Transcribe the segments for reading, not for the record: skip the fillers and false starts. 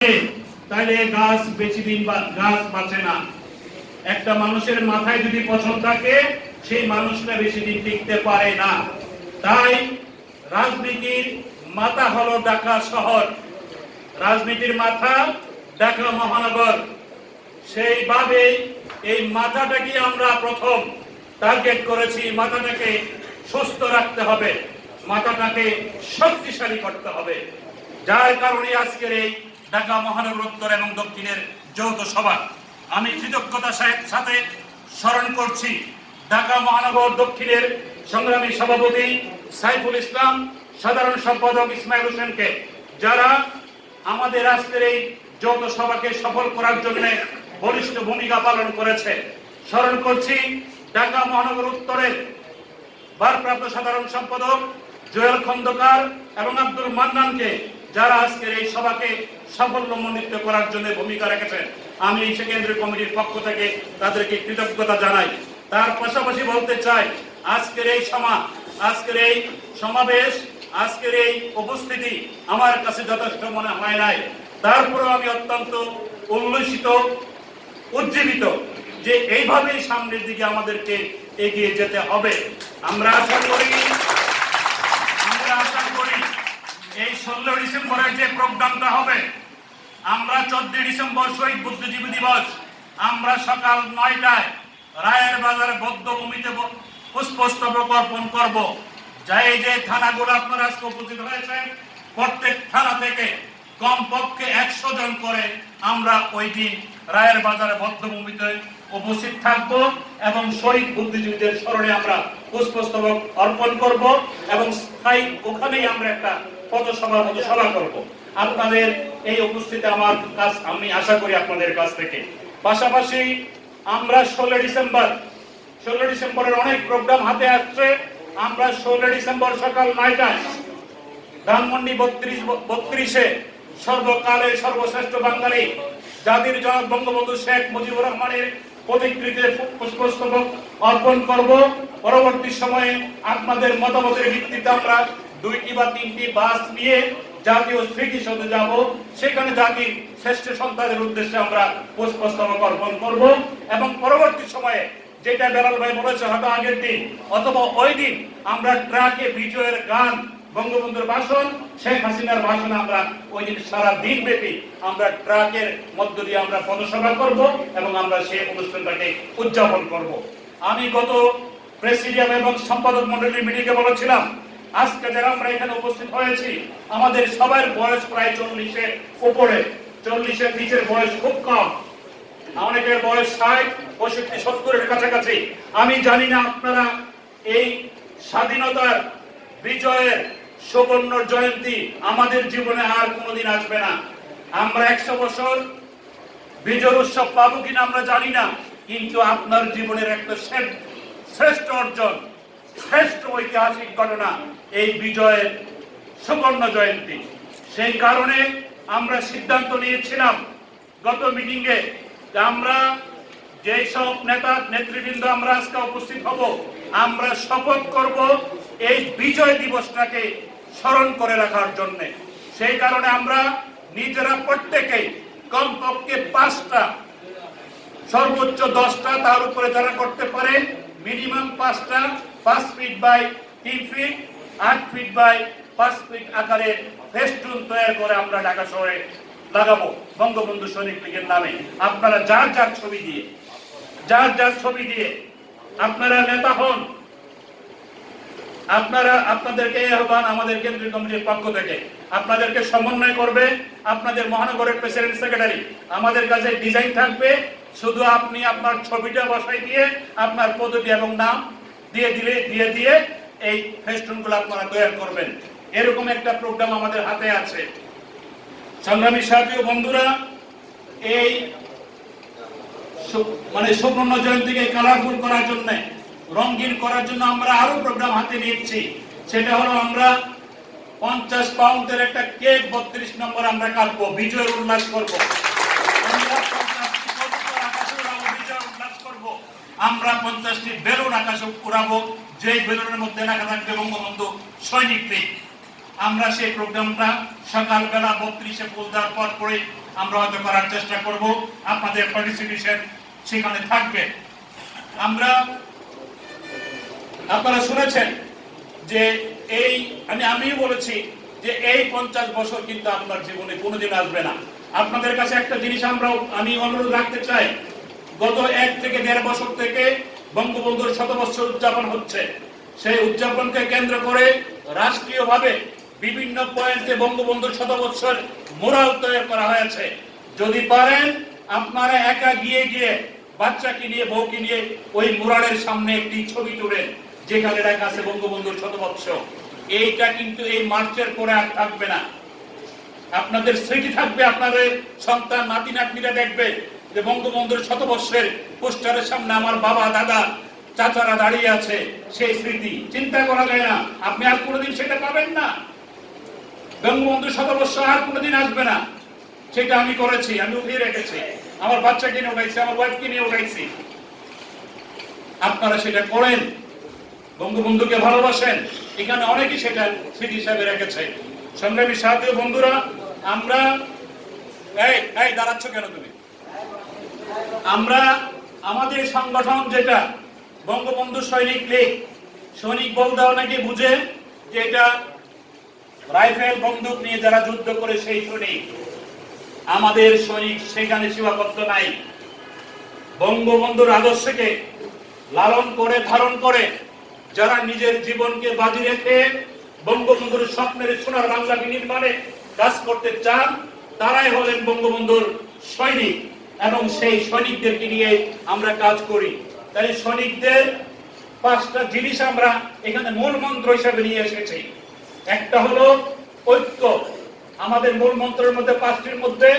তাহলে গাছ বেশি দিন গাছ বাঁচে না। একটা মানুষের মাথায় যদি পছন্দ থাকে সেই মানুষটা বেশি দিন টিকতে পারে না। তাই রাজনীতির মাথা হলো ঢাকা শহর, রাজনীতির মাথা ঢাকা মহানগর। সেইভাবে এই মাথাটাকে আমরা প্রথম টার্গেট করেছি। মাথাটাকে সুস্থ রাখতে হবে, মাথাটাকে শক্তিশালী করতে হবে। যার কারণে আজকের এই ঢাকা মহানগর উত্তর এবং দক্ষিণের যৌথ সভা। আমি কৃতজ্ঞতার সাথে স্মরণ করছি ঢাকা মহানগর দক্ষিণের সংগ্রামী সভাপতি সাইফুল ইসলাম, সাধারণ সম্পাদক ইসমাইল হোসেনকে, যারা আমাদের আজকের এই যৌথ সভাকে সফল করার জন্য বলিষ্ঠ ভূমিকা পালন করেছে। স্মরণ করছি ঢাকা মহানগর উত্তরের ভারপ্রাপ্ত সাধারণ সম্পাদক জুয়েল খন্দকার এবং আব্দুল মান্নানকে, যারা আজকের এই সভাকে সাফল্যমণ্ডিত করার জন্য ভূমিকা রেখেছেন। আমি এই কেন্দ্রীয় কমিটির পক্ষ থেকে তাদেরকে কৃতজ্ঞতা জানাই। তার পাশাপাশি বলতে চাই, আজকের এই আজকের এই সমাবেশ, আজকের এই উপস্থিতি আমার কাছে যথেষ্ট মনে হয় নাই। তারপরেও আমি অত্যন্ত উল্লসিত, উজ্জীবিত যে এইভাবেই সামনের দিকে আমাদেরকে এগিয়ে যেতে হবে। আমরা আশা করি এই 16 ডিসেম্বরের যে প্রোগ্রামটা হবে, আমরা 14 ডিসেম্বর শহীদ বুদ্ধিজীবী দিবস আমরা সকাল 9টায় রায়ের বাজার বদ্ধভূমিতে পুষ্পস্তবক অর্পণ করব। যাই যে থানাগুলো আপনারা আজকে উপস্থিত হয়েছেন, প্রত্যেক থানা থেকে কমপক্ষে 100 জন করে আমরা ওই দিন রায়ের বাজারে বদ্ধভূমিতে উপস্থিত থাকব এবং শহীদ বুদ্ধিজীবীদের স্মরণে আমরা পুষ্পস্তবক অর্পণ করব এবং স্থায়ী ওখানেই আমরা একটা পথসভা করব। আপনাদের এই উপস্থিতি আমার কাছ আমি আশা করি আপনাদের কাছ থেকে। পাশাপাশি আমরা 16 ডিসেম্বরের অনেক প্রোগ্রাম হাতে আসছে। আমরা 16 ডিসেম্বর সকাল 9টায় ধানমন্ডি 32-এ সর্বকালের সর্বশ্রেষ্ঠ বাঙালি জাতির জনক বঙ্গবন্ধু শেখ মুজিবুর রহমানের প্রতিকৃতিতে পুষ্পস্তবক অর্পণ করব। পরবর্তী সময়ে আপনাদের মতামতের ভিত্তিতে আমরা 2টি বা 3টি বাস নিয়ে জাতীয় স্মৃতিসৌধে যাব। সেখানে জাতির শ্রেষ্ঠ সন্তানদের উদ্দেশ্যে আমরা পুষ্পস্তবক অর্পণ করব এবং পরবর্তী সময়ে, যেটা বেলাল ভাই বলেছে, হয়তো আগের দিন অথবা ওই দিন আমরা ট্রাকে বিজয়ের গান, বঙ্গবন্ধুর ভাষণ, শেখ হাসিনার ভাষণ আমরা ওই দিন সারা দিন ব্যাপী আমরা ট্রাকের মধ্য দিয়ে আমরা পথসভা করব এবং আমরা সেই অনুষ্ঠানটাকে উদযাপন করব। আমি গত প্রেসিডিয়াম এবং সম্পাদক মন্ডলীর মিটিংয়ে বলেছিলাম, আজকে যারা আমরা এখানে উপস্থিত হয়েছি আমাদের সবার বয়স প্রায় 40-এর উপরে, 40-এর নিচের বয়স খুব কম। অনেকের বয়স 60, 65, 70-এর কাছাকাছি। আমি জানি না আপনারা এই স্বাধীনতার বিজয়ের সুবর্ণ জয়ন্তী আমাদের জীবনে আর কোনোদিন আসবে না। আমরা 100 বছর বিজয় উৎসব পাবো কিনা আমরা জানি না, কিন্তু আপনার জীবনের একটা শ্রেষ্ঠ অর্জন, শ্রেষ্ঠ ঐতিহাসিক ঘটনা এই বিজয়ের সুবর্ণ জয়ন্তী। সেই কারণে আমরা সিদ্ধান্ত নিয়েছিলাম গত মিটিংয়ে যে আমরা যেই সব নেতৃবৃন্দ আমরা আজকে উপস্থিত হব, আমরা শপথ করব এই বিজয় দিবসটাকে স্মরণ করে রাখার জন্য। সেই কারণে আমরা নিজেরা প্রত্যেকে কমপক্ষে 5টা, সর্বোচ্চ 10টা, তার উপরে যারা করতে পারে মিনিমাম 5টা 5 feet by 3 feet, 8 feet by 5 feet আকারের ফেস্টুন তৈরি করে আমরা ঢাকা শহরে লাগাবো বঙ্গবন্ধু সৈনিক লীগের নামে। আপনারা যার যার ছবি দিয়ে আপনারা নেতা হন। আপনাদেরকে আহ্বান আমাদের কেন্দ্রীয় কমিটির পক্ষ থেকে, আপনাদেরকে সমন্বয় করবে আপনাদের মহানগরের প্রেসিডেন্ট সেক্রেটারি। আমাদের কাছে ডিজাইন থাকবে, শুধু আপনি আপনার ছবিটা বসাই দিয়ে আপনার পদবি এবং নাম দিয়ে এই ফেস্টুনগুলো আপনারা তৈরি করবেন। এরকম একটা প্রোগ্রাম আমাদের হাতে আছে। সংগ্রামী সাথী ও বন্ধুরা, এই সুবর্ণ জয়ন্তীকে কালারফুল করার জন্য, রঙিন করার জন্য আমরা আরো প্রোগ্রাম হাতে নিয়েছি। সেটা হলো আমরা 50 পাউন্ডের একটা কেক 32 নম্বর আমরা কাটবো, বিজয় উল্লাস করব। আমরা 50টি বেলুন আকাশে উড়াবো, যেই বেলুনের মধ্যে লেখা থাকবে বঙ্গবন্ধু সৈনিক লীগ। আমরা সেই প্রোগ্রামটা সকালবেলা 32-এ ফুল দেওয়ার পরে আমরা হয়তো করার চেষ্টা করব, আপনাদের পার্টিসিপেশন সেখানে থাকবে। আপনারা শুনেছেন যে আমিও বলেছি যে এই 50 বছর কিন্তু আপনার জীবনে কোনোদিন আসবে না। আপনাদের কাছে একটা জিনিস আমি অনুরোধ রাখতে চাই, গত 1 থেকে 1.5 বছর থেকে বঙ্গবন্ধুর শতবর্ষ উদযাপন হচ্ছে। সেই উদযাপনকে কেন্দ্র করে রাষ্ট্রীয়ভাবে বিভিন্ন পয়েন্টে বঙ্গবন্ধুর শতবর্ষের মুরাল তৈরি করা হয়েছে। যদি পারেন আপনারা একা গিয়ে বাচ্চাকে নিয়ে বউকে নিয়ে ওই মুরালের সামনে একটি ছবি তুলেন যেখানে লেখা আছে বঙ্গবন্ধুর শতবর্ষ। এইটা কিন্তু এই মার্চের পরে আর থাকবে না। আপনাদের স্মৃতি থাকবে, আপনাদের সন্তান নাতি নাতনিরা দেখবে যে বঙ্গবন্ধুর শতবর্ষের পোস্টারের সামনে আমার বাবা দাদা চাচারা দাঁড়িয়ে আছে। সেই স্মৃতি চিন্তা করা যায় না, আপনি আর কোনোদিন সেটা পাবেন না। বঙ্গবন্ধুর শতবর্ষ আর কোনোদিন আসবে না। সেটা আমি করেছি, আমি উঠিয়ে রেখেছি, আমার বাচ্চাকে নিয়ে উঠাইছি, আমার ওয়াইফকে নিয়ে উঠাইছি। আপনারা সেটা করেন, বঙ্গবন্ধুকে ভালোবাসেন, এখানে অনেকেই সেটা স্মৃতি হিসাবে রেখেছে। সংগ্রামী সাথী বন্ধুরা, আমরা এই দাঁড়াচ্ছ কেন তুমি? আমরা আমাদের সংগঠন যেটা বঙ্গবন্ধু সৈনিক লীগ, সৈনিক বলতে অনেকে বুঝে যে এটা রাইফেল বন্দুক নিয়ে যারা যুদ্ধ করে সেই সৈনিক। আমাদের সৈনিক সেখানে সীমাবদ্ধ নাই। বঙ্গবন্ধুর আদর্শকে লালন করে ধারণ করে যারা নিজের জীবনকে বাজি রেখে বঙ্গবন্ধুর স্বপ্নের সোনার বাংলা নির্মাণে কাজ করতে চান, তারাই হলেন বঙ্গবন্ধুর সৈনিক, এবং সেই সৈনিকদেরকে নিয়ে আমরা কাজ করি। তাই সৈনিকদের 5টা জিনিস আমরা এখানে মূল মন্ত্র হিসেবে নিয়ে এসেছি। একটা হলো ঐক্য। আমাদের মূল মন্ত্রের মধ্যে 5টির মধ্যে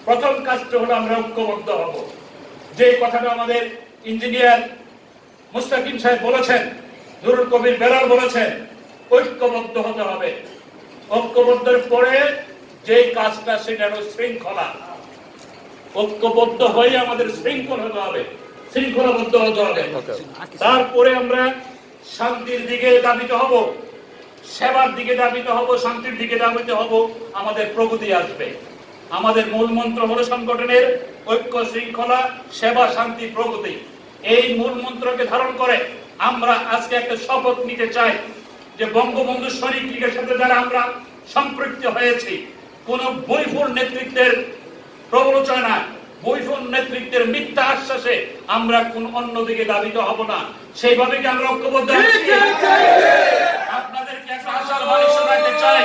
প্রথম কাজটা হলো আমরা ঐক্যবদ্ধ হব। যে কথাটা আমাদের ইঞ্জিনিয়ার মুস্তাকিম সাহেব বলেছেন, নুরুল কবির বেলাল বলেছেন, ঐক্যবদ্ধ হতে হবে। ঐক্যবদ্ধের পরে যে কাজটা সেটা হলো শৃঙ্খলা। ঐক্যবদ্ধ হয়ে আমাদের শৃঙ্খল হতে হবে, শৃঙ্খলাবদ্ধ হতে হবে। তারপরে আমরা শান্তির দিকে ধাবিত হব, সেবার দিকে ধাবিত হব, শান্তির দিকে ধাবিত হব, আমাদের প্রগতি আসবে। আমাদের মূল মন্ত্র হলো সংগঠনের ঐক্য, শৃঙ্খলা, সেবা, শান্তি, প্রগতি। এই মূল মন্ত্রকে ধারণ করে আমরা আজকে একটা শপথ নিতে চাই যে বঙ্গবন্ধু সৈনিক লীগের সাথে যারা আমরা সম্পৃক্ত হয়েছি, কোন বৈফল নেতৃত্বের প্রবঞ্চনা, বৈফল নেতৃত্বের মিথ্যা আশ্বাসে আমরা কোন অন্যদিকে ধাবিত হব না। সেইভাবে কি আমরা ঐক্যবদ্ধ আছি? আপনাদেরকে একটা আশার বাণী শোনাতে চাই।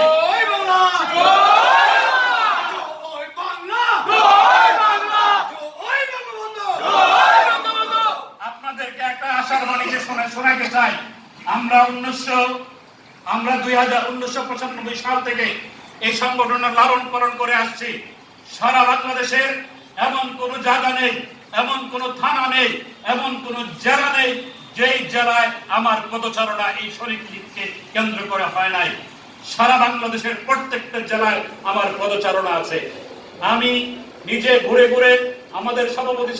আপনাদেরকে একটা আশার বাণী শোনাতে চাই। আমরা 1995 সাল থেকে এই সংগঠনের লালন পালন করে আসছি। সারা বাংলাদেশের এমন কোন জায়গা নেই, এমন কোন থানা নেই, এমন কোন জেলা নেই যেই জেলায় আমার পদচারণা এই শরীর লীগকে কেন্দ্র করে হয় নাই। সারা বাংলাদেশের প্রত্যেকটা জেলায় আমার পদচারণা আছে। আমি নিজে ঘুরে ঘুরে আমাদের সভাপতি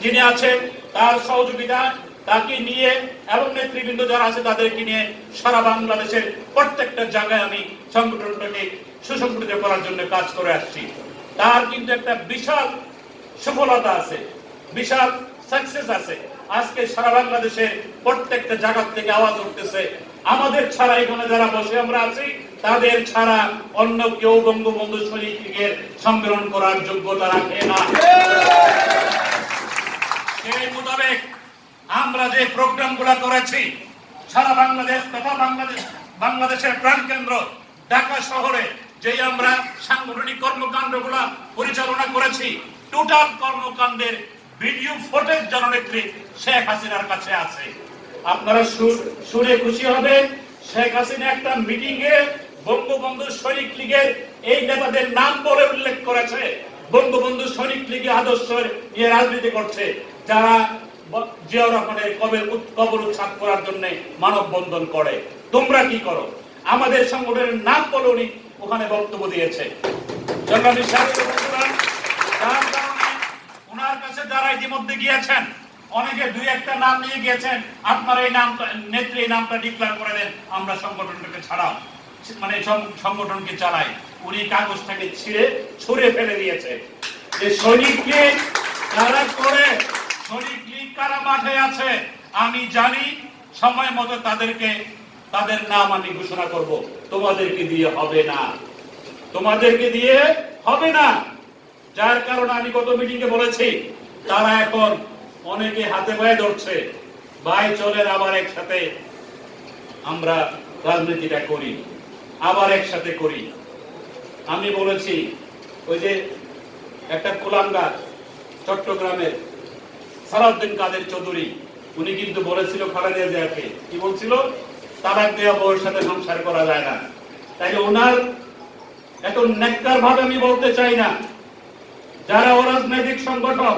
যিনি আছেন তার সহযোগিতা, তাকে নিয়ে এবং নেতৃবৃন্দ যারা আছে তাদেরকে নিয়ে সারা বাংলাদেশের প্রত্যেকটা জায়গায় আমি সংগঠনটাকে সুসংগঠিত করার জন্য কাজ করে আসছি। তার কিন্তু একটা বিশাল সফলতা আছে, বিশাল সাকসেস আছে। আজকে সারা বাংলাদেশের প্রত্যেকটা জায়গা থেকে আওয়াজ উঠতেছে, আমাদের ছাড়া এখানে যারা বসে আমরা আছি তাদের ছাড়া অন্য কেউ বঙ্গবন্ধু সৈনিক লীগের সম্মেলন করার যোগ্যতা রাখে না। সেই মোতাবেক আমরা যে প্রোগ্রামগুলো করেছি সারা বাংলাদেশ তথা বাংলাদেশের প্রাণকেন্দ্র ঢাকা শহরে যে আমরা সাংগঠনিক কর্মকাণ্ডগুলো পরিচালনা করেছি, টোটাল কর্মকাণ্ডের ভিডিও ফুটেজ জননেত্রী শেখ হাসিনার কাছে আছে। আপনারা শুনে খুশি হবেন, শেখ হাসিনা একটা মিটিং এ বঙ্গবন্ধু সৈনিক লীগের এই নেতাদের নাম বলে উল্লেখ করেছে। বঙ্গবন্ধু সৈনিক লীগের আদর্শ নিয়ে রাজনীতি করছে, যারা জিয়াউর রহমানের কবর উৎখাত করার জন্য মানববন্ধন করে। তোমরা কি করো? আমাদের সংগঠনের নাম বলে উনি ওখানে বক্তব্য দিয়েছে। ওনার কাছে যারা ইতিমধ্যে গিয়েছেন, অনেকে 2-1টা নাম নিয়ে গিয়েছেন, আপনারা এই নামটা নেত্রী এই নামটা ডিক্লেয়ার করে দেন, আমরা সংগঠনটাকে ছাড়াও, মানে সংগঠনকে চালাই। উনি কাগজটাকে ছিঁড়ে ছুঁড়ে ফেলে দিয়েছে। যে সৈনিক লীগ কারা করে, সৈনিক লীগ কারা মাঠে আছে আমি জানি, সময় মতো তাদের নাম আমি ঘোষণা করব। তোমাদেরকে দিয়ে হবে না, তোমাদেরকে দিয়ে হবে না। যার কারণে আমি গত মিটিংয়ে বলেছি, তারা এখন অনেকে হাতে পায়ে ধরছে, ভাই চলেন আবার একসাথে আমরা রাজনীতিটা করি, আবার একসাথে করি। আমি বলেছি, ওই যে একটা কুলাঙ্গার চট্টগ্রামের সালাউদ্দিন কাদের চৌধুরী, উনি কিন্তু বলেছিল খালেদা জিয়াকে, কি বলছিল, তালাক দেওয়া বউয়ের সাথে সংসার করা যায় না। তাই ওনার এত নেককার ভাবে আমি বলতে চাই না। যারা অরাজনৈতিক সংগঠন,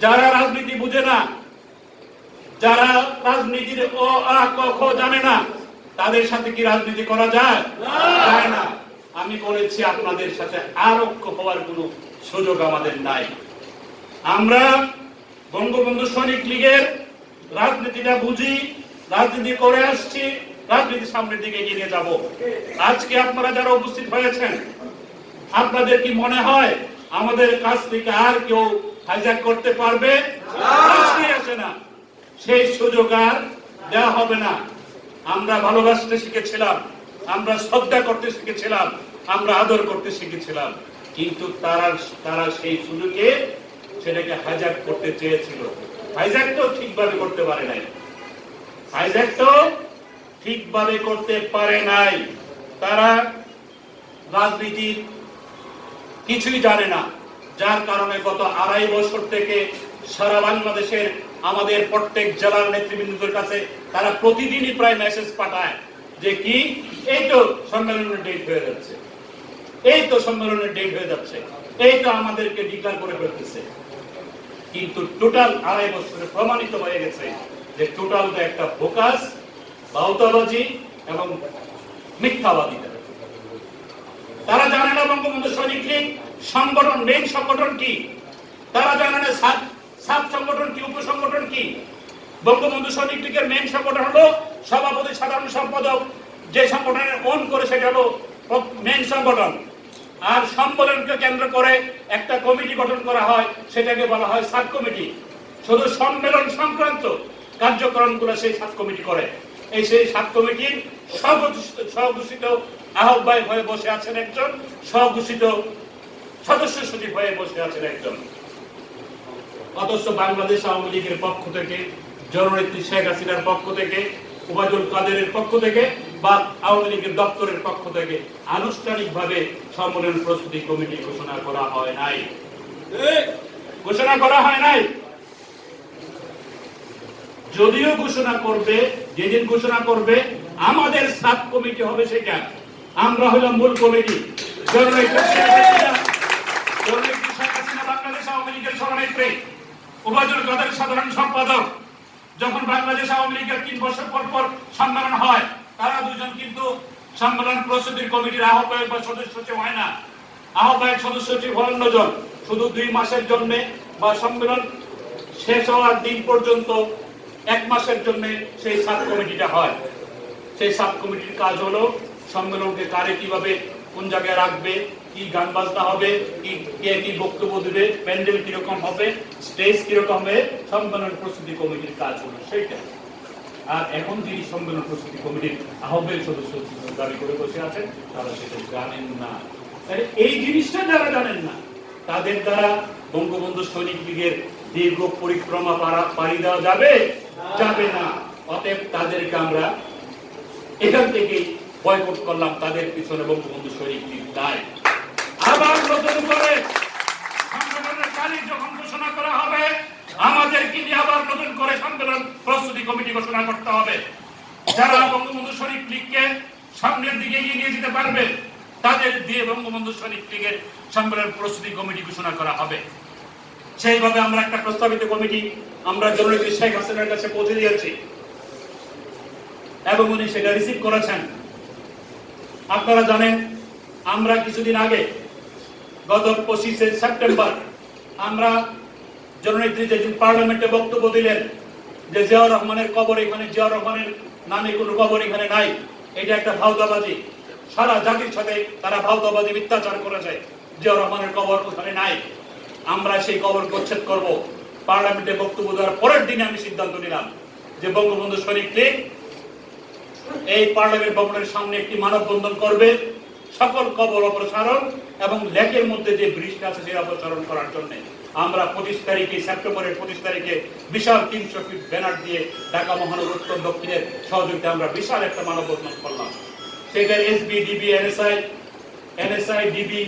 যারা রাজনীতি বুঝে না, যারা রাজনীতির ও আ ক খ জানে না, তাদের সাথে কি রাজনীতি করা যায়? যায় না। আমি বলেছি আপনাদের সাথে আর ঐক্য হওয়ার কোনো সুযোগ আমাদের নাই। আমরা বঙ্গবন্ধু সৈনিক লীগের রাজনীতিটা বুঝি, রাজনীতি করে আসছি, রাজনীতি সামনের দিকে এগিয়ে যাব। আজকে আপনারা যারা উপস্থিত হয়েছেন, আপনাদের কি মনে হয় আমাদের কাছ থেকে আর কেউ হাইজ্যাক করতে পারবে? আসে না, সেই সুযোগ আর দেওয়া হবে না। আমরা ভালোবাসতে শিখেছিলাম, আমরা শ্রদ্ধা করতে শিখেছিলাম, আমরা আদর করতে শিখেছিলাম, কিন্তু তারা সেই সুযোগে সেটাকে হাইজ্যাক করতে চেয়েছিল। হাইজ্যাক তো ঠিকভাবে করতে পারে নাই, হাইজ্যাক তো ঠিকভাবে করতে পারে নাই। তারা রাজনীতির কিছুই জানে না, যার কারণে গত 2.5 বছর থেকে সারা বাংলাদেশের আমাদের প্রত্যেক জেলার নেতৃবৃন্দদের কাছে তারা প্রতিদিনই প্রায় মেসেজ পাঠায় যে কি, এই তো সম্মেলনের ডেট হয়ে যাচ্ছে, এই তো সম্মেলনের ডেট হয়ে যাচ্ছে, এই তো আমাদেরকে ডিক্লেয়ার করে ফেলতেছে। কিন্তু টোটাল 2.5 বছরে প্রমাণিত হয়ে গেছে যে টোটাল একটা ফোকাস, বাউতাবাজি এবং মিথ্যাবাদী। তারা জানে না বঙ্গবন্ধু সৈনিক লীগ সংগঠন, মেইন সংগঠন কি, তারা জানে না সাব সংগঠন কি, উপসংগঠন কি। বঙ্গবন্ধু সৈনিক লীগের মেইন সংগঠন হলো সভাপতি, সাধারণ সম্পাদক, যে সংগঠনের ওন করে সেটা হলো মেইন সংগঠন। আর সম্মেলনকে কেন্দ্র করে একটা কমিটি গঠন করা হয়, সেটাকে বলা হয় সাব কমিটি। শুধু সম্মেলন সংক্রান্ত কার্যক্রমগুলো সেই সাব কমিটি করে। সেই সাব কমিটির স্বঘোষিত আহ্বায়ক হয়ে বসে আছেন একজন, স্বঘোষিত সদস্য সচিব হয়ে বসে আছেন একজন। অথচ বাংলাদেশ আওয়ামী লীগের পক্ষ থেকে, জননেত্রী শেখ হাসিনার পক্ষ থেকে, ওবায়দুল কাদেরের পক্ষ থেকে বা আওয়ামী লীগের দপ্তরের পক্ষ থেকে আনুষ্ঠানিকভাবে সম্মেলন প্রস্তুতি কমিটি ঘোষণা করা হয় নাই, ঘোষণা করা হয় নাই। যদিও ঘোষণা করবে, যেদিন ঘোষণা করবে আমাদের সাব কমিটি হবে সেটা, আমরা হলাম মূল কমিটি। জননেত্রী শেখ হাসিনা বাংলাদেশ আওয়ামী লীগের সভানেত্রী, ওবায়দুল কাদের সাধারণ সম্পাদক। যখন বাংলাদেশ আওয়ামী লীগের 3 বছর পর পর সম্মেলন হয়, তারা দুজন কিন্তু সম্মেলন প্রস্তুতির কমিটির আহ্বায়ক বা সদস্য সচিব হয় না। আহ্বায়ক সদস্য সচিব হল অন্যজন। শুধু 2 মাসের জন্য বা সম্মেলন শেষ হওয়ার দিন পর্যন্ত 1 মাসের জন্য সেই সাব কমিটিটা হয়। সেই সাব কমিটির কাজ হলো সম্মেলনকে কারে কিভাবে কোন জায়গায় রাখবে, কি গান বাজনা হবে, কে কি বক্তব্য দেবে, প্যান্ডেল কিরকম হবে, স্টেজ কিরকম হবে, সম্মেলন প্রস্তুতি কমিটির কাজ হলো সেইটা। আর এখন যিনি সম্মেলন প্রস্তুতি কমিটির আহ্বায়ক সদস্য দাবি করে বসে আছেন, তারা সেটা জানেন না। এই জিনিসটা যারা জানেন না, তাদের দ্বারা বঙ্গবন্ধু সৈনিক লীগের দীর্ঘ পরিক্রমা পাড়ি দেওয়া যাবে যাবে না। অতএব তাদেরকে আমরা এখান থেকে বয়কট করলাম, তাদের পিছনে বঙ্গবন্ধু সৈনিক লীগ দায়। আবার নতুন করে সম্মেলনের তারিখ যখন ঘোষণা করা হবে, আমাদেরকে নিয়ে আবার নতুন করে সম্মেলন প্রস্তুতি কমিটি ঘোষণা করতে হবে। যারা বঙ্গবন্ধু সৈনিক লীগকে সামনের দিকে এগিয়ে নিয়ে যেতে পারবে, তাদের দিয়ে বঙ্গবন্ধু সৈনিক লীগের সম্মেলন প্রস্তুতি কমিটি ঘোষণা করা হবে। সেইভাবে আমরা একটা প্রস্তাবিত কমিটি আমরা জননেত্রী শেখ হাসিনার কাছে পৌঁছে দিয়েছি এবং উনি সেটা রিসিভ করেছেন। আপনারা জানেন, আমরা কিছুদিন আগে গত 25শে সেপ্টেম্বর আমরা জননেত্রী যেদিন পার্লামেন্টে বক্তব্য দিলেন যে জিয়াউর রহমানের কবর এখানে, জিয়াউর রহমানের নামে কোনো কবর এখানে নাই, এটা একটা ভাওতাবাজি, সারা জাতির সাথে তারা ভাওতাবাদী মিথ্যাচার করেছে। জিয়াউর রহমানের কবর ওখানে নাই, আমরা সেই কবরকে উচ্ছেদ করব। পার্লামেন্টে বক্তব্য দেওয়ার পরের দিনে আমি সিদ্ধান্ত নিলাম যে বঙ্গবন্ধু সৈনিক লীগ এই পার্লামেন্ট ভবনের সামনে একটি মানববন্ধন করবে, সকল কবর অপসারণ এবং লেকের মধ্যে যে ব্রিজটা আছে সেটা অপসারণ করার জন্য। আমরা 25 তারিখে, সেপ্টেম্বরের 25 তারিখে বিশাল 300 ফিট ব্যানার দিয়ে ঢাকা মহানগর উত্তর দক্ষিণের সহযোগিতা আমরা বিশাল একটা মানববন্ধন করলাম। সেখানে SB, DB, NSI, DB,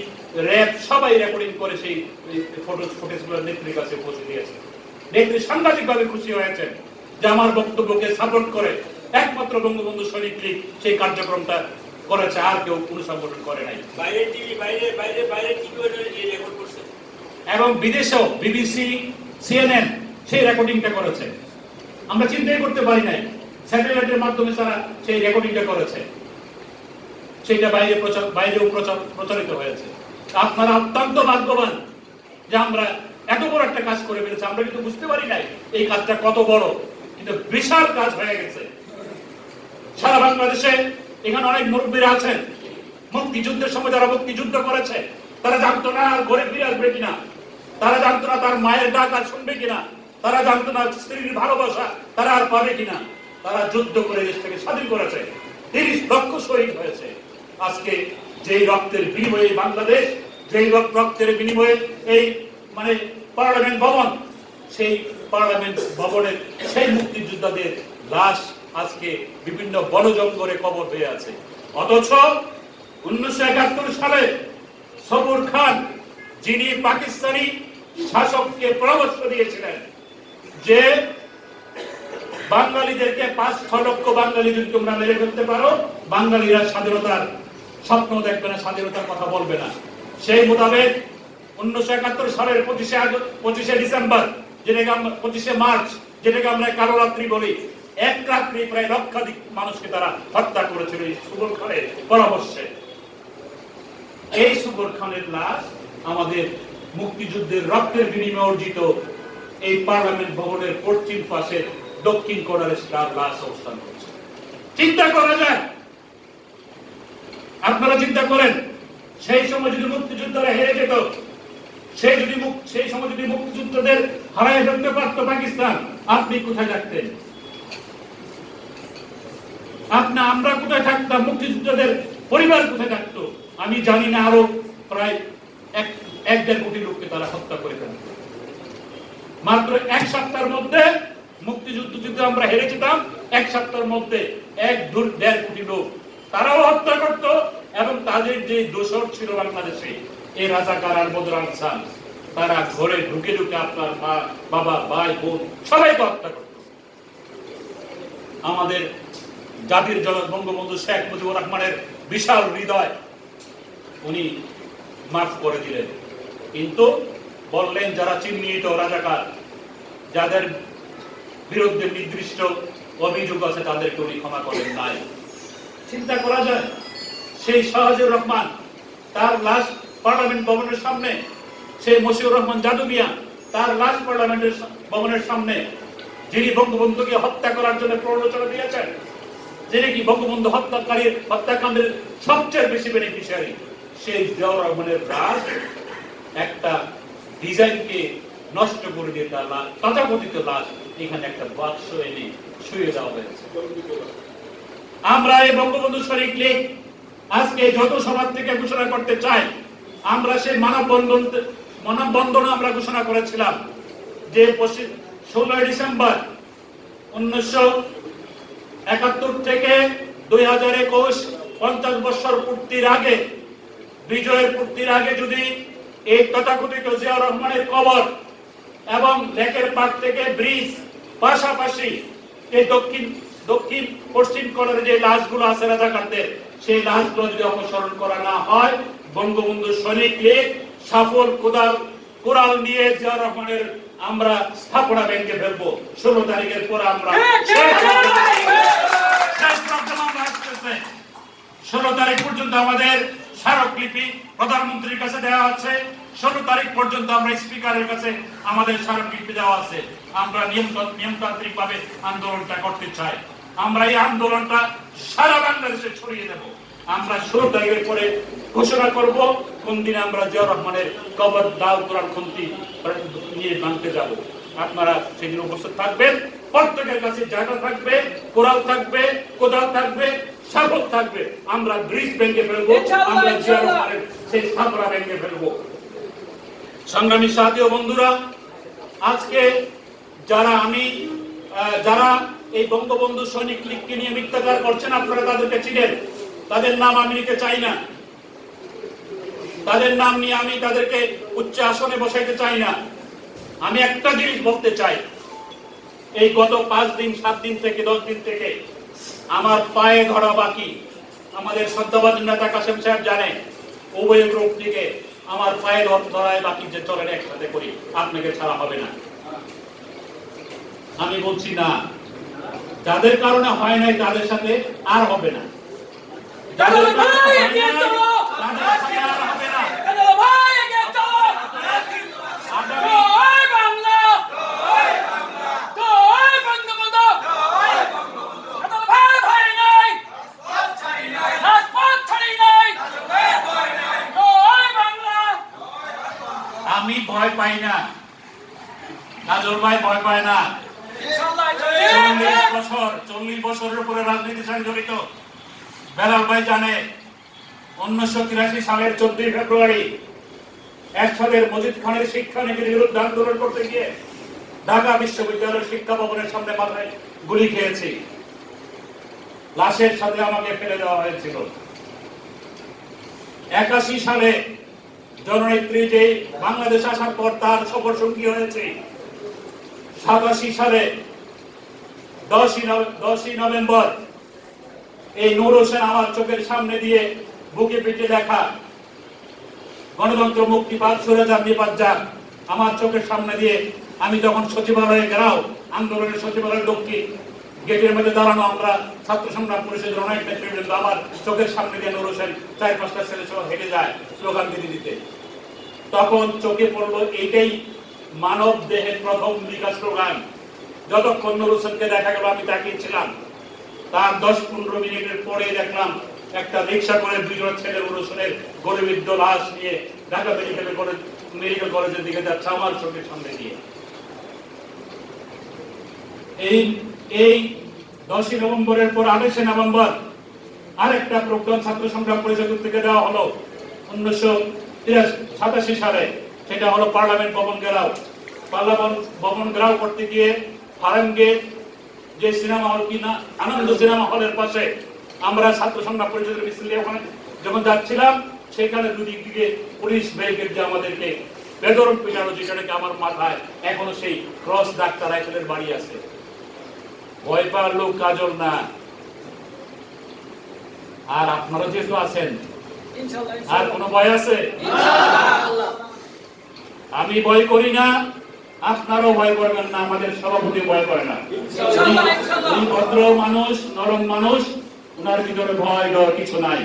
RAB সবাই রেকর্ডিং করে সেই ফুটেজগুলো নেত্রীর কাছে পৌঁছে দিয়েছে। নেত্রী সাংঘাতিকভাবে খুশি হয়েছেন যে আমার বক্তব্যকে সাপোর্ট করে একমাত্র বঙ্গবন্ধু সৈনিক লীগ সেই কার্যক্রমটা করেছে, আর কেউ কোনো সংগঠন করে নাই। বাইরে টিভি, বাইরে কি করে রেকর্ড করছে, এবং বিদেশেও বিবিসি, সিএনএন সেই রেকর্ডিংটা করেছে। আমরা চিন্তাই করতে পারি নাই স্যাটেলাইটের মাধ্যমে তারা সেই রেকর্ডিংটা করেছে, সেটা বাইরেও প্রচারিত হয়েছে। আপনারা অত্যন্ত ভাগ্যবান যে আমরা এত বড় একটা কাজ করে ফেলেছি। আমরা কিন্তু বুঝতে পারি নাই এই কাজটা কত বড়, কিন্তু বিশাল কাজ হয়ে গেছে। সারা বাংলাদেশে এখানে অনেক মুরব্বীরা আছেন, মুক্তিযুদ্ধের সময় যারা মুক্তিযুদ্ধ করেছে তারা জানতো না আর ঘরে ফিরে আসবে কিনা, তারা জানতো না তার মায়ের ডাক আর শুনবে কিনা, তারা জানতো না স্ত্রীর ভালোবাসা তারা আর পাবে কিনা। তারা যুদ্ধ করে দেশটাকে স্বাধীন করেছে, 30 লক্ষ শহীদ হয়েছে। আজকে যেই রক্তের বিনিময়ে বাংলাদেশ, যেই রক্তের বিনিময়ে এই পার্লামেন্ট ভবন, সেই পার্লামেন্ট ভবনের সেই মুক্তিযোদ্ধাদের লাশ আজকে বিভিন্ন বনজঙ্গলে কবর হয়ে আছে। অথচ 1971 সালে সবুর খান, যিনি পাকিস্তানি শাসককে পরামর্শ দিয়েছিলেন যে বাঙালিদেরকে 5-6 লক্ষ বাঙালি যদি তোমরা মেরে ফেলতে পারো, বাঙালিরা স্বাধীনতার স্বপ্ন দেখবে না, স্বাধীনতার কথা বলবে না। সেই মোতাবেক 1971 সালের 25শে ডিসেম্বর, যেটাকে আমরা 25শে মার্চ, যেটাকে আমরা কালো রাত্রি বলি, এক রাত্রি প্রায় লক্ষাধিক মানুষকে তারা হত্যা করেছিল এই সুবর খানের পরামর্শে। এই সুবর খানের লাশ আমাদের মুক্তিযুদ্ধের রক্তের বিনিময়ে অর্জিত এই পার্লামেন্ট ভবনের পশ্চিম পাশের দক্ষিণ কোণারে তার লাশ অবস্থান করছে। চিন্তা করা যায়, আপনারা চিন্তা করেন, সেই সময় যদি মুক্তিযোদ্ধারা হেরে যেত, সেই সময় যদি মুক্তিযুদ্ধদের হারায় ফেলতে পারত পাকিস্তান, আপনি কোথায় থাকতেন? আমরা কোথায় থাকতাম? মুক্তিযুদ্ধদের পরিবার কোথায় থাকতো? আমি জানি না, আরো প্রায় 1-1.5 কোটি লোককে তারা হত্যা করে ফেলত। মাত্র 1 সপ্তাহের মধ্যে মুক্তিযুদ্ধ যদি আমরা হেরে যেতাম, 1 সপ্তাহের মধ্যে 1-1.5 কোটি লোক তারাও হত্যা করত। এবং তাদের যে দোসর ছিল বাংলাদেশে, এই রাজাকার আর বদরান খান, তারা ঘরে ঢুকে ঢুকে আপনার মা, বাবা, ভাই, বোন সবাইকে হত্যা করত। আমাদের জাতির জনক বঙ্গবন্ধু শেখ মুজিবুর রহমানের বিশাল হৃদয়, উনি মাফ করে দিলেন, কিন্তু বললেন যারা চিহ্নিত রাজাকার, যাদের বিরুদ্ধে নির্দিষ্ট অভিযোগ আছে, তাদেরকে উনি ক্ষমা করেন নাই। চিন্তা করা যায়, সেই শাহজিবুর রহমান তার লাশ পার্লামেন্ট ভবনের সামনে, সেই মশিউর রহমান জাদু মিয়া তার লাশ পার্লামেন্টের ভবনের সামনে, যিনি বঙ্গবন্ধুকে হত্যা করার জন্য প্ররোচনা দিয়েছেন, যিনি কি বঙ্গবন্ধু হত্যাকাণ্ডের সবচেয়ে বেশি বেনিফিশিয়ারি, সেই জিয়াউর রহমানের লাশ একটা ডিজাইনকে নষ্ট করে দিয়ে তার লাশ, তথাকথিত লাশ, এখানে একটা বাক্স এনে শুয়ে দেওয়া হয়েছে। আমরা এই বঙ্গবন্ধু সৈনিক লীগ আজকে যত সভা থেকে ঘোষণা করতে চাই, আমরা সেই মানববন্ধন আমরা ঘোষণা করেছিলাম যে 16 ডিসেম্বর 1971 থেকে 2021 50 বছর পূর্তির আগে, বিজয়ের পূর্তির আগে যদি এই তথাকথিত জিয়াউর রহমানের কবর এবং লেকের পাড় থেকে ব্রিজ পাশাপাশি এই দক্ষিণ পশ্চিম কোণের যে লাশগুলো আছে রাজাকারদের, সেই লাশগুলো যদি অপসারণ করা না হয়, বঙ্গবন্ধু সৈনিক লীগ সফল কোরাল নিয়ে জিয়াউর রহমানের আমরা স্থাপনা ভেঙে ফেলবো। 16 তারিখের পর আমরা 16 তারিখ পর্যন্ত আমাদের স্মারকলিপি প্রধানমন্ত্রীর কাছে দেওয়া আছে। 16 তারিখ পর্যন্ত আমরা স্পিকারের কাছে আমাদের স্মারকলিপি দেওয়া আছে। আমরা নিয়মতান্ত্রিক ভাবে আন্দোলনটা করতে চাই। আমরা এই আন্দোলনটা সারা বাংলাদেশে ছড়িয়ে দেব। আমরা 16 তারিখের পরে ঘোষণা করব কোন দিন আমরা জিয়াউর রহমানের কবর দাও কোরআন খুন্তি নিয়ে ভাঙতে যাব। আপনারা সেদিন উপস্থিত থাকবেন। প্রত্যেকের কাছে জায়গা থাকবে, কোরাল থাকবে, কোদাল থাকবে, শাবক থাকবে। আমরা ব্রিজ ভেঙে ফেলবো, আমরা জিয়াউর রহমানের সেই স্থাপনা ভেঙে ফেলবো। সংগ্রামী সাথী ও বন্ধুরা, আজকে যারা এই বঙ্গবন্ধু সৈনিক লীগকে নিয়ে মিথ্যাচার করছেন, আপনারা তাদেরকে চিনেন। তাদের নাম আমি নিতে চাই না, তাদের নাম নিয়ে আমি তাদেরকে উচ্চ আসনে বসাইতে চাই না। আমি একটা জিনিস বলতে চাই, এই গত 5 দিন 7 দিন থেকে 10 দিন থেকে আমার পায়ে ধরা বাকি। আমাদের শ্রদ্ধাভাজন নেতা কাসেম সাহেব জানে, উভয় গ্রুপ থেকে আমার পায়ে ধরায় বাকি, যে চলেন একসাথে করি, আপনাকে ছাড়া হবে না। আমি বলছি না, যাদের কারণে হয় নাই তাদের সাথে আর হবে না, যাদের কারণে হয় নাই তাদের সাথে আর হবে না। আমি ভয় পাই না, নাজর ভাই ভয় পায় না। 40 বছরের উপরে রাজনীতির সঙ্গে জড়িত বেলাল ভাই জানে, 1983 সালের 14 ফেব্রুয়ারি একসাথে মজিদ খানের শিক্ষানীতির বিরুদ্ধে আন্দোলন করতে গিয়ে ঢাকা বিশ্ববিদ্যালয়ের শিক্ষা ভবনের সামনে মাথায় গুলি খেয়েছি। লাশের সাথে আমাকে ফেলে দেওয়া হয়েছিল। 81 সালে জননেত্রী যে বাংলাদেশ আসার পর তার সফর সঙ্গী হয়েছে। 87 সালে 10ই নভেম্বর এই নূর হোসেন আমার চোখের সামনে দিয়ে বুকে পিঠে দেখা গণতন্ত্র মুক্তিবাদ সুরাজার নিপাত আমার চোখের সামনে দিয়ে, আমি তখন সচিবালয়ে গেলাম, আন্দোলনের সচিবালয়ের দক্ষিণ গেটের মধ্যে দাঁড়ানো, আমরা ছাত্র সংগ্রাম পরিষদের অনেক নেতৃবৃন্দ, আমার চোখের সামনে দিয়ে নূর হোসেন 4-5টা ছেলে সহ হেঁটে যায় স্লোগান দিতে। তখন চোখে পড়লো এইটাই মানব দেহের প্রথম বিকাশ স্লোগান। যতক্ষণ নূর হোসেনকে দেখা গেল আমি তাকিয়েছিলাম, তার 10-15 মিনিটের পরে দেখলাম একটা রিক্সা করে 2 জন ছেলে নূর হোসেনের গলিবিদ্ধ লাশ নিয়ে ঢাকা মেডিকেল কলেজের দিকে যাচ্ছে আমার চোখের সামনে দিয়ে। এই 10ই নভেম্বরের পর 28শে নভেম্বর আরেকটা প্রোগ্রাম ছাত্র সংগ্রাম পরিষদ থেকে দেওয়া হলো 1987 সালে। সেটা হলো পার্লামেন্ট ভবন ঘেরাও। পার্লামেন্ট ভবন ঘেরাও করতে গিয়ে ফার্ম গেট যে সিনেমা হল কিনা আনন্দ সিনেমা হলের পাশে আমরা ছাত্র সংগ্রাম পরিষদের মিছিল ওখানে যখন যাচ্ছিলাম, সেখানে দুদিক দিকে পুলিশ ব্যারিকেড দিয়ে আমাদেরকে বেদরম পিটানো, যেটাকে আমার মাথায় এখনো সেই ক্রস ডাক্তার রাইফেলের বাড়ি আছে। ভয় পাওয়ার লোক কাজল না। আর আপনারা যেহেতু আছেন, আর কোনো ভয় আছে? আমি ভয় করি না, আপনারাও ভয় করবেন না, আমাদের সভাপতি ভয় করে না। উনি ভদ্র মানুষ, নরম মানুষ, ওনার ভিতরে ভয় ডর কিছু নাই।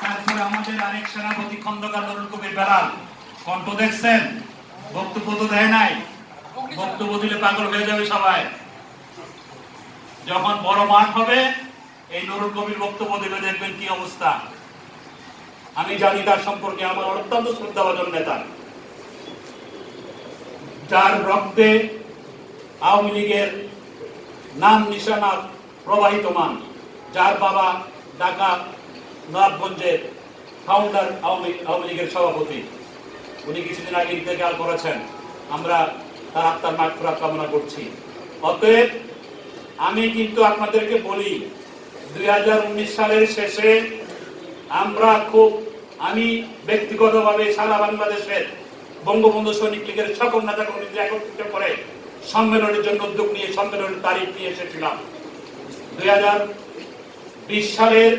তারপরে আমাদের আরেক সেনাপতি খন্দকার নুরুল কবির বেলাল, কণ্ঠ দেখছেন, বক্তব্য তো দেয় নাই। বক্তব্য দিলে পাগল হয়ে যাবে সবাই। যখন বড় মাঠ হবে এই নুরুল কবির বক্তব্য দেবে, দেখবেন কি অবস্থা। আমি জানি তার সম্পর্কে, আমার অত্যন্ত শ্রদ্ধাভাজন নেতা, যার রক্তে আওয়ামী লীগের নাম নিশানা প্রবাহিতমান, যার বাবা ঢাকা নবাবগঞ্জের ফাউন্ডার আওয়ামী লীগের সভাপতি। উনি কিছুদিন আগে ইন্তেকাল করেছেন, আমরা তার আত্মার মাগফিরাত কামনা করছি। অতএব আমি কিন্তু আপনাদেরকে বলি, 2019 সালের শেষে আমি ব্যক্তিগতভাবে সারা বাংলাদেশের বঙ্গবন্ধু সৈনিক লীগের সকল নেতা কর্মীদের একত্রিত করে সম্মেলনের জন্য উদ্যোগ নিয়ে সম্মেলনের তারিখ নিয়ে এসেছিলাম। 2020 সালের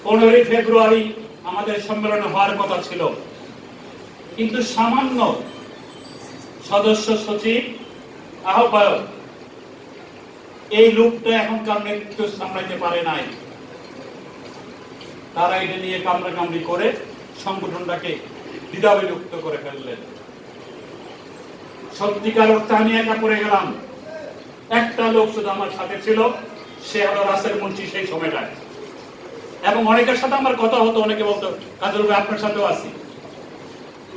15 ফেব্রুয়ারি আমাদের সম্মেলন হওয়ার কথা ছিল, কিন্তু সামান্য সদস্য সচিব আহ্বায়ক এই লোকটা এখনকার নেতৃত্ব সামলাইতে পারে নাই। তারা এটা নিয়ে কামড়াকামড়ি করে সংগঠনটাকে দ্বিধাবিভক্ত করে ফেললেন। সত্যিকার অর্থে আমি একা পড়ে গেলাম। একটা লোক শুধু আমার সাথে ছিল, সে হলো রাসেল মুন্সি সেই সময়টায়। এবং অনেকের সাথে আমার কথা হতো, অনেকে বলতো কাজল ভাই আপনার সাথেও আছি,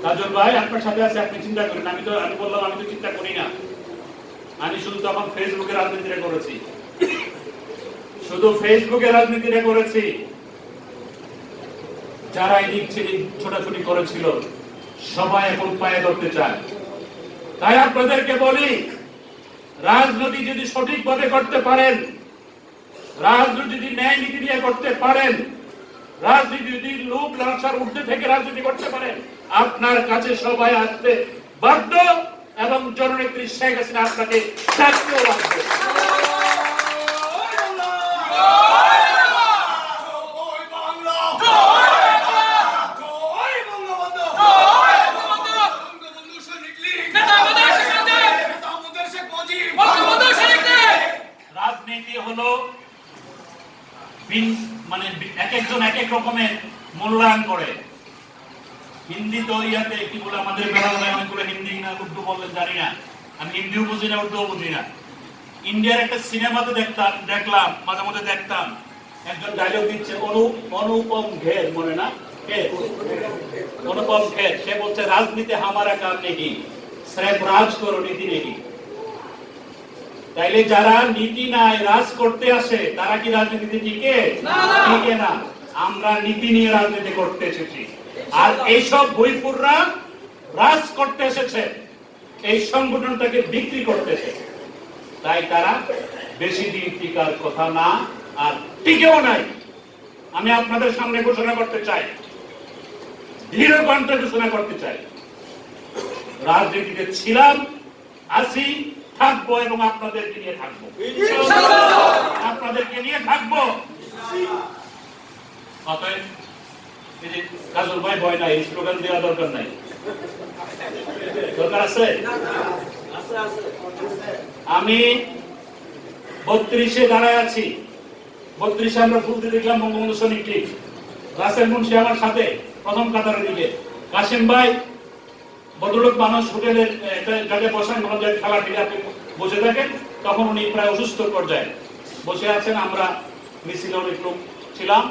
কাজল ভাই আপনার সাথে আছে, আপনি চিন্তা করেন। আমি বললাম আমি তো চিন্তা করি না, আমি শুধু তখন ফেসবুকে রাজনীতিটা করেছি, শুধু ফেসবুকে রাজনীতিটা করেছি। যারা এদিক সেদিক ছোটাছুটি করেছিল সবাই এখন পায়ে ধরতে চায়। তাই আপনাদেরকে বলি, রাজনীতি যদি সঠিকভাবে করতে পারেন, রাজনীতি যদি ন্যায় নীতি নিয়ে করতে পারেন, রাজনীতি যদি লোক লালসার ঊর্ধ্বে থেকে রাজনীতি করতে পারেন, আপনার কাছে সবাই আসতে বাধ্য এবং জননেত্রী শেখ হাসিনা আপনাকে ডাকতেও লাগবে। রাজনীতি হলো মানে এক একজন এক এক রকমের মূল্যায়ন করে। হিন্দি তো ইয়াতে কি বলে আমাদের বেলায় অনেকগুলো হিন্দি না উর্দু বললেন জানি না, আমি হিন্দিও বুঝি না উর্দুও বুঝি না। ইন্ডিয়ার একটা সিনেমাতে দেখলাম মাঝে মধ্যে দেখতাম, একজন ডায়লগ দিচ্ছে অনুপম খের, মনে না কে, অনুপম খের, সে বলছে রাজনীতি হামারা কাম নেই, সির্ফ রাজ করো নীতি নেই। তাইলে যারা নীতি নাই রাজ করতে আসে তারা কি রাজনীতিতে টিকে? টিকে না। আমরা নীতি নিয়ে রাজনীতি করতে এসেছি, আর এইসব বইপুররা রাজ করতে এসেছে, এই সংগঠনটাকে বিক্রি করতে এসেছে। তাই তারা বেশি দিন টিকার কথা না, আর টিকেও নাই। আমি আপনাদের সামনে ঘোষণা করতে চাই, দৃঢ় কণ্ঠে ঘোষণা করতে চাই, রাজনীতিতে ছিলাম, আছি, থাকবো এবং আপনাদেরকে নিয়ে থাকবো, আপনাদেরকে নিয়ে থাকবো। অতএব কাজল ভাই ভয় নাই, স্লোগান দেওয়া দরকার নাই, দরকার আছে? আমি 32-এ দাঁড়ায় আছি, 32-এ আমরা ফুলতে দেখলাম বঙ্গবন্ধু সৈনিক লীগ, রাসেল মুন্সি আমার সাথে প্রথম কাতারের দিকে, কাশেম ভাই ভদ্রলোক মানুষ হোটেলের যাতে বসান খেলা থেকে আপনি বসে থাকেন, তখন উনি প্রায় অসুস্থ পর্যায়ে বসে আছেন, আমরা মিছিলে অনেক লোক ছিলাম।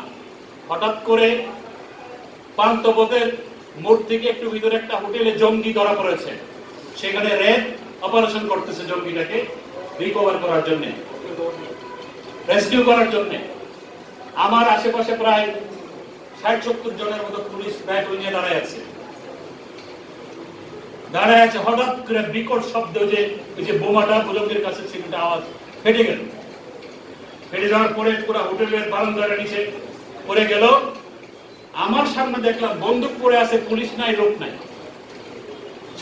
হঠাৎ করে পান্তপথের মোড় থেকে একটু ভিতরে একটা হোটেলে জঙ্গি ধরা পড়েছে, সেখানে র্যাব অপারেশন করতেছে জঙ্গিটাকে রিকভার করার জন্য, রেস্কিউ করার জন্য। আমার আশেপাশে প্রায় 60-70 জনের মতো পুলিশ রাইফেল নিয়ে দাঁড়ায় আছে। হঠাৎ করে বিকট শব্দ, যে বোমাটা বুলন্দের কাছে সেটা আওয়াজ ফেটে গেল। ফেটে যাওয়ার পরে পুরো হোটেলের বারান্দাটা নিচে পড়ে গেল। আমার সামনে দেখলাম বন্দুক পড়ে আছে, পুলিশ নাই, লোক নাই,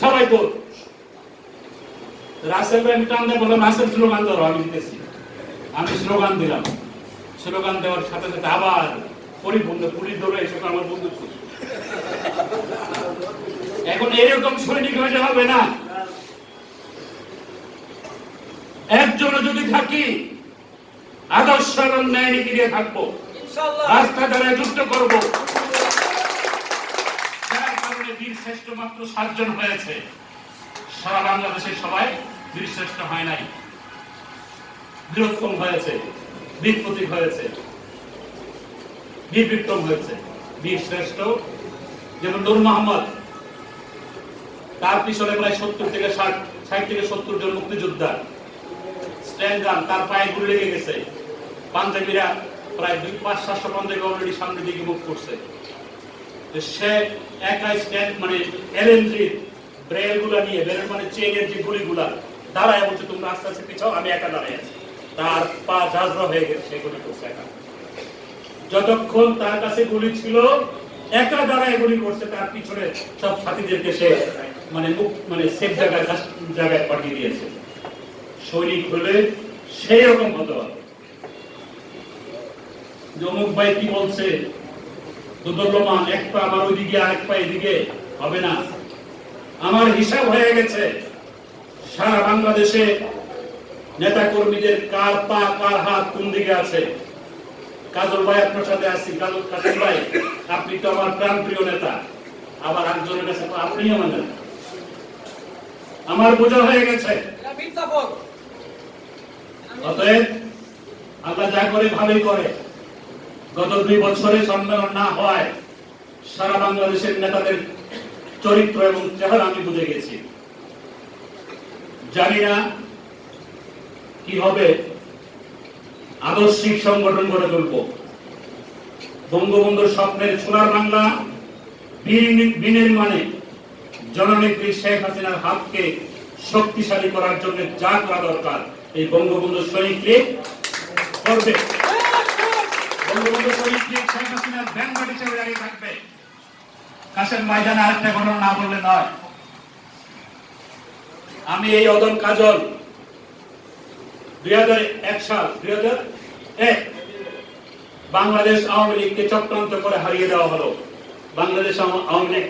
সবাই তো। রাসেল ভাই টান দিয়ে বললাম রাসেল স্লোগান ধরো, আমি দিতেছি। আমি স্লোগান দিলাম, স্লোগান দেওয়ার সাথে সাথে আবার পরিপূর্ণ পুলিশ ধরে এসে আমার বন্দুক। এখন এরকম সৈনিক হয়ে হবে না, একজন যদি থাকি আদর্শ এবং ন্যায় নীতি দিয়ে থাকবো, রাস্তা দ্বারা যুদ্ধ করবো। যার কারণে বীর শ্রেষ্ঠ মাত্র 7 জন হয়েছে, সারা বাংলাদেশের সবাই বীর শ্রেষ্ঠ হয় নাই, বীরোত্তম হয়েছে, বীর প্রতীক হয়েছে, বীর বিক্রম হয়েছে। বীর শ্রেষ্ঠ যেমন নূর মোহাম্মদ, তার পিছনে প্রায় 60 থেকে 70 জন মুক্তিযোদ্ধা, স্ট্যান্ড গান, তার পায়ে গুলি লেগে গেছে। পাঞ্জাবিরা প্রায় 500-700 পাঞ্জাবি অলরেডি সামনের দিকে মুভ করছে। সে একাই স্ট্যান্ড মানে এলএমজি ব্রেল গুলা নিয়ে, ব্রেল মানে চেইনের যে গুলিগুলা, দাঁড়ায় বলছে তোমরা আস্তে আস্তে পিছাও, আমি একা দাঁড়ায় আছি। তার পা ঝাঁঝরা হয়ে গেছে, সে গুলি করছে একা। যতক্ষণ তার কাছে গুলি ছিল একা দাঁড়ায় গুলি করছে, তার পিছনে সব সাথীদেরকে সে মানে সেফ জায়গায় পাঠিয়ে দিয়েছে। সৈনিক হলে সেই রকম হতে হবে। অমুক ভাই কি বলছে, দুদলমান, এক পা আমার ওইদিকে আরেক পা এদিকে হবে না। আমার হিসাব হয়ে গেছে, সারা বাংলাদেশে নেতা কর্মীদের কার পা কার হাত কোন দিকে আছে। কাজল ভাই আপনার সাথে আছি, কাজল ভাই আপনি তো আমার প্রাণ প্রিয় নেতা, আবার একজনের কাছে আপনি আমার নেতা। আমার বোঝা হয়ে গেছে, অতএব আল্লাহ যা করে ভালোই করে। গত 2 বছরে সম্মেলন না হয় সারা বাংলাদেশের নেতাদের চরিত্র এবং চেহারা আমি বুঝে গেছি। জানি না কি হবে, আদর্শিক সংগঠন গড়ে তুলব। বঙ্গবন্ধুর স্বপ্নের সোনার বাংলা বিনির্মাণে জননেত্রী শেখ হাসিনার হাতকে শক্তিশালী করার জন্য যা করা দরকার এই বঙ্গবন্ধু শহীদ লীগ করবে। বঙ্গবন্ধু শহীদ লীগ শেখ হাসিনার ব্যাংকট হিসেবে দাঁড়িয়ে থাকবে। কাশেম ময়দানে আরেকটা ঘটনা না বললে নয়। আমি এই অদম কাজল 2001 সাল 2001 বাংলাদেশ আওয়ামী লীগকে চক্রান্ত করে হারিয়ে দেওয়া হলো। বাংলাদেশ আওয়ামী লীগ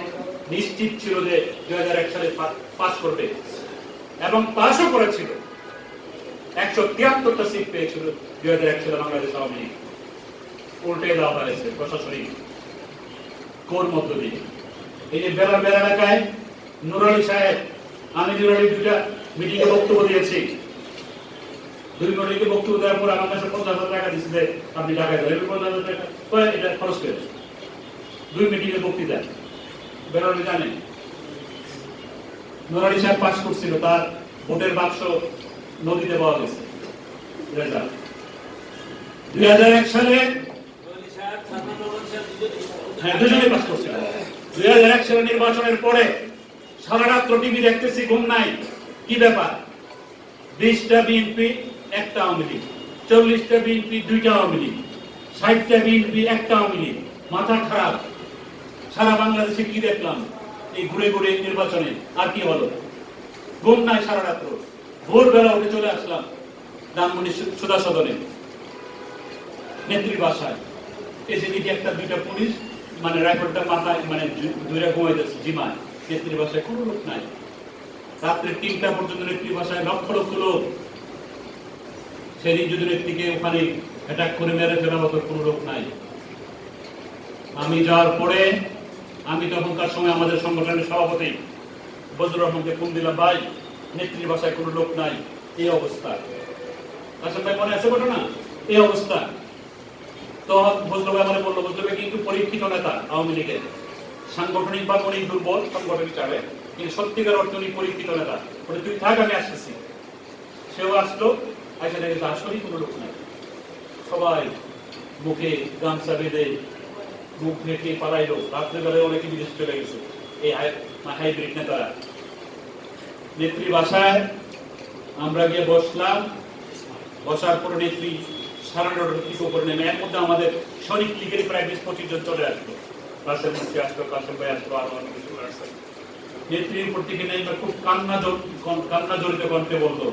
নিশ্চিত ছিল যে 2001 সালে পাস করবে এবং পাসও করেছিল। 173টা সিট পেয়েছিল 2001 সালে বাংলাদেশ আওয়ামী লীগ। উল্টে দেওয়া হয়েছে প্রশাসনিক কোর মধ্য দিয়ে। এই যে বেলা এলাকায় নুর আলী সাহেব, আমি নুর আলী 2টা মিটিংয়ে বক্তব্য দিয়েছি। 2 মিনিটে বক্তব্য দেওয়ার পর আমার কাছে 50,000 টাকা দিচ্ছে যে আপনি টাকায় দেবেন। 50,000 টাকা এটা খরচ করে 2 মিটিংয়ে বক্তৃতা বেরোলে জানেন। নুর আলী সাহেব পাস করছিল, তার ভোটের বাক্স নদীতে পাওয়া গেছে। 2001 সালে দুজনে পাস করছিল। 2001 সালে নির্বাচনের পরে সারা রাত্র টিভি দেখতেছি, ঘুম নাই। কি ব্যাপার? 20টা বিএনপি, 1টা আওয়ামী লীগ, 40টা বিএনপি, 2টা আওয়ামী লীগ, 60টা বিএনপি, 1টা আওয়ামী লীগ। মাথা খারাপ। সারা বাংলাদেশে কি দেখলাম এই ঘুরে ঘুরে নির্বাচনে। আর কি হলো? ঘুম নাই সারা রাত্র। ভোরবেলা উঠে চলে আসলাম ধানমন্ডি সুধা সদনে, নেত্রীর বাসায়। এসে দেখি 1-2টা পুলিশ মানে রাইফেলটা মাথায় মানে দুইটা ঘুমাইতেছে জিমায়। নেত্রীর বাসায় কোনো লোক নাই। রাত্রে 3টা পর্যন্ত নেত্রীর বাসায় লক্ষ লক্ষ লোক। সেদিন যদি নেত্রীকে ওখানে অ্যাটাক করে মেরে ফেলার মতো কোনো লোক নাই। আমি যাওয়ার পরে আমি তখনকার সময় আমাদের সংগঠনের সভাপতি বজরুর রহমানকে ফোন দিলাম, ভাই নেত্রীর বাসায় কোনো লোক নাই, এই অবস্থা। আসলে ভাই মনে আছে ঘটনা? এই অবস্থা। তো বজরুল ভাই আমাকে বললো, বজরুল ভাই কিন্তু পরীক্ষিত নেতা আওয়ামী লীগের, সাংগঠনিক বা অনেক দুর্বল সংগঠন হিসাবে, কিন্তু সত্যিকার অর্থ উনি পরীক্ষিত নেতা। বলে তুই থাক, আমি আসতেছি। সেও আসলো, আসে দেখে আসলেই কোনো লোক নাই। সবাই মুখে গামছা বেঁধে মুখ ঢেকে পালাইলো। রাত্রেবেলায় অনেকে বিদেশ চলে গেছে এই হাইব্রিড নেতারা। নেত্রী বাসায় আমরা গিয়ে বসলাম। বসার পর নেত্রী 9:30 উপরে নেমে, এর মধ্যে আমাদের শরীফ লীগের প্রায় 20-25 জন চলে আসলো। কাশেম মুন্সি আসলো, কাশেম ভাই আসলো, আরো অনেক কিছু আসলো। নেত্রীর উপর থেকে নেমে খুব কান্না জড়িত কণ্ঠে বলতো,